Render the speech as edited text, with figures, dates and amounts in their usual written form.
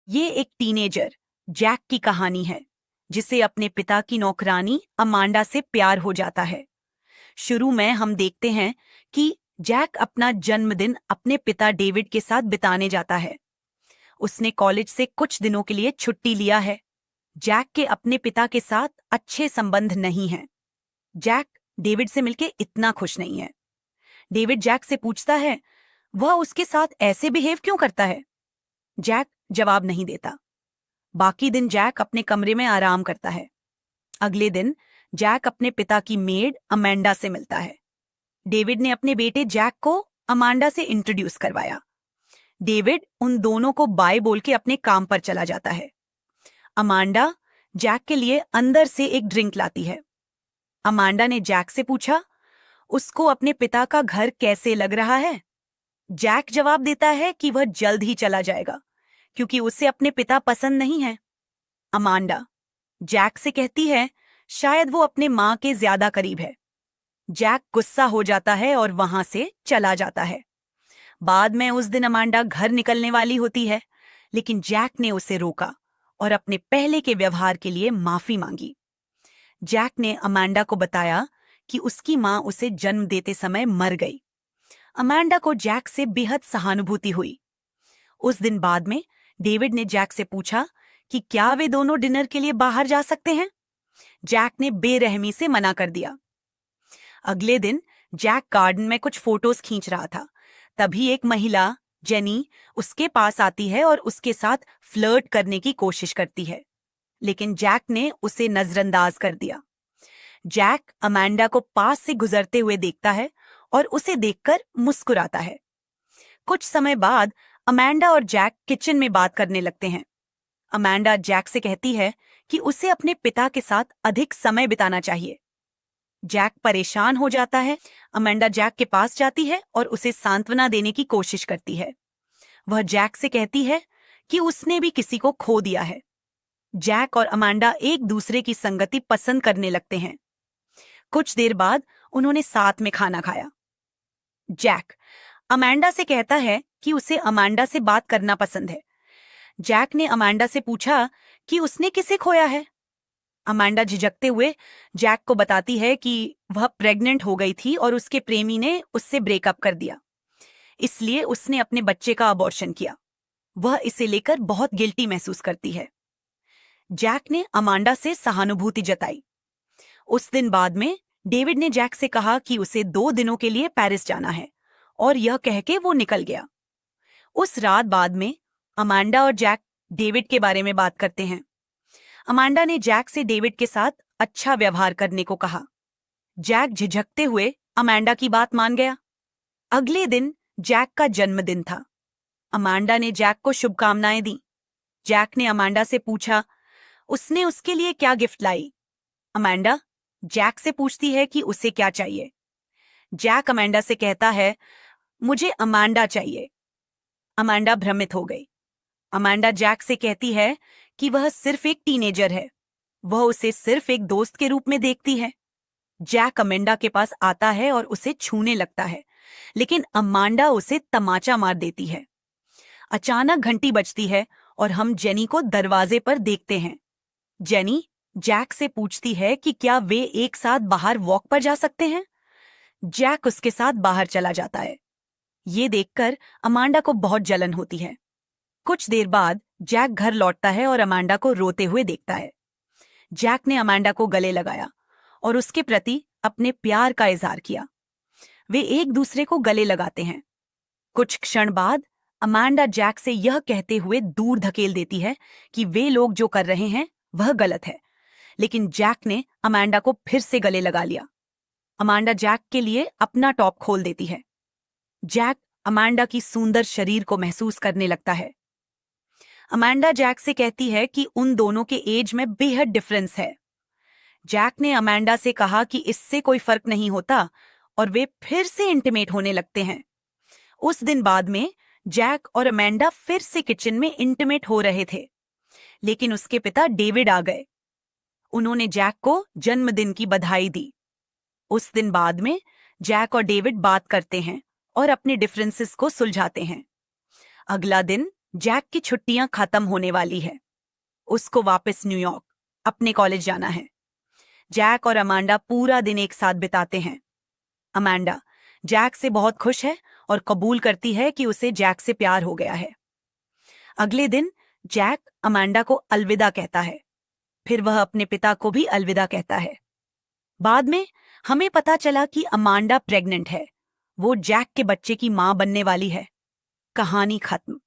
ये एक teenager Jack की कहानी है जिसे अपने पिता की नौकरानी अमांडा से प्यार हो जाता है। शुरू में हम देखते हैं कि जैक अपना जन्मदिन अपने पिता डेविड के साथ बिताने जाता है। उसने कॉलेज से कुछ दिनों के लिए छुट्टी लिया है। जैक के अपने पिता के साथ अच्छे संबंध नहीं हैं। जैक डेविड से मिलके इतना खुश नहीं है। डेविड जैक से पूछता है वह उसके साथ ऐसे बिहेव क्यों करता है। जैक जवाब नहीं देता। बाकी दिन जैक अपने कमरे में आराम करता है। अगले दिन जैक अपने पिता की मेड अमांडा से मिलता है। डेविड ने अपने बेटे जैक को अमांडा से इंट्रोड्यूस करवाया। डेविड उन दोनों को बाय बोल के अपने काम पर चला जाता है। अमांडा जैक के लिए अंदर से एक ड्रिंक लाती है। अमांडा ने जैक से पूछा उसको अपने पिता का घर कैसे लग रहा है। जैक जवाब देता है कि वह जल्द ही चला जाएगा क्योंकि उसे अपने पिता पसंद नहीं है। अमांडा जैक से कहती है शायद वो अपने मां के ज्यादा करीब है। जैक गुस्सा हो जाता है और वहां से चला जाता है। बाद में उस दिन अमांडा घर निकलने वाली होती है, लेकिन जैक ने उसे रोका और अपने पहले के व्यवहार के लिए माफी मांगी। जैक ने अमांडा को बताया कि उसकी मां उसे जन्म देते समय मर गई। अमांडा को जैक से बेहद सहानुभूति हुई। उस दिन बाद में डेविड ने जैक से पूछा कि क्या वे दोनों डिनर के लिए बाहर जा सकते हैं। जैक ने बेरहमी से मना कर दिया। अगले दिन जैक गार्डन में कुछ फोटोज खींच रहा था। तभी एक महिला जेनी उसके पास आती है और उसके साथ फ्लर्ट करने की कोशिश करती है, लेकिन जैक ने उसे नजरअंदाज कर दिया। जैक अमांडा को पास से गुजरते हुए देखता है और उसे देखकर मुस्कुराता है। कुछ समय बाद अमांडा और जैक किचन में बात करने लगते हैं। अमांडा जैक से कहती है कि उसे अपने पिता के साथ अधिक समय बिताना चाहिए। जैक परेशान हो जाता है। अमांडा जैक के पास जाती है और उसे सांत्वना देने की कोशिश करती है। वह जैक से कहती है कि उसने भी किसी को खो दिया है। जैक और अमांडा एक दूसरे की संगति पसंद करने लगते हैं। कुछ देर बाद उन्होंने साथ में खाना खाया। जैक अमांडा से कहता है कि उसे अमांडा से बात करना पसंद है। जैक ने अमांडा से पूछा कि उसने किसे खोया है। अमांडा झिझकते हुए जैक को बताती है कि वह प्रेग्नेंट हो गई थी और उसके प्रेमी ने उससे ब्रेकअप कर दिया, इसलिए उसने अपने बच्चे का अबॉर्शन किया। वह इसे लेकर बहुत गिल्टी महसूस करती है। जैक ने अमांडा से सहानुभूति जताई। उस दिन बाद में डेविड ने जैक से कहा कि उसे 2 दिनों के लिए पेरिस जाना है और यह कह के वो निकल गया। उस रात बाद में अमांडा और जैक डेविड के बारे में बात करते हैं। अमांडा ने जैक से डेविड के साथ अच्छा व्यवहार करने को कहा। जैक झिझकते हुए अमांडा की बात मान गया। अगले दिन जैक का जन्मदिन था। अमांडा ने जैक को शुभकामनाएं दी। जैक ने अमांडा से पूछा उसने उसके लिए क्या गिफ्ट लाई। अमांडा जैक से पूछती है कि उसे क्या चाहिए। जैक अमांडा से कहता है मुझे अमांडा चाहिए। अमांडा भ्रमित हो गई। अमांडा जैक से कहती है कि वह सिर्फ एक टीनेजर है, वह उसे सिर्फ एक दोस्त के रूप में देखती है। जैक अमांडा के पास आता है और उसे छूने लगता है, लेकिन अमांडा उसे तमाचा मार देती है। अचानक घंटी बजती है और हम जेनी को दरवाजे पर देखते हैं। जेनी जैक से पूछती है कि क्या वे एक साथ बाहर वॉक पर जा सकते हैं। जैक उसके साथ बाहर चला जाता है। ये देखकर अमांडा को बहुत जलन होती है। कुछ देर बाद जैक घर लौटता है और अमांडा को रोते हुए देखता है। जैक ने अमांडा को गले लगाया और उसके प्रति अपने प्यार का इजहार किया। वे एक दूसरे को गले लगाते हैं। कुछ क्षण बाद अमांडा जैक से यह कहते हुए दूर धकेल देती है कि वे लोग जो कर रहे हैं वह गलत है, लेकिन जैक ने अमांडा को फिर से गले लगा लिया। अमांडा जैक के लिए अपना टॉप खोल देती है। जैक अमांडा की सुंदर शरीर को महसूस करने लगता है। अमांडा जैक से कहती है कि उन दोनों के एज में बेहद डिफरेंस है। जैक ने अमांडा से कहा कि इससे कोई फर्क नहीं होता और वे फिर से इंटीमेट होने लगते हैं। उस दिन बाद में जैक और अमांडा फिर से किचन में इंटीमेट हो रहे थे, लेकिन उसके पिता डेविड आ गए। उन्होंने जैक को जन्मदिन की बधाई दी। उस दिन बाद में जैक और डेविड बात करते हैं और अपने डिफरेंसेस को सुलझाते हैं। अगला दिन जैक की छुट्टियां खत्म होने वाली है। उसको वापस न्यूयॉर्क अपने कॉलेज जाना है। जैक और अमांडा पूरा दिन एक साथ बिताते हैं। अमांडा जैक से बहुत खुश है और कबूल करती है कि उसे जैक से प्यार हो गया है। अगले दिन जैक अमांडा को अलविदा कहता है। फिर वह अपने पिता को भी अलविदा कहता है। बाद में हमें पता चला कि अमांडा प्रेग्नेंट है। वो जैक के बच्चे की मां बनने वाली है। कहानी खत्म।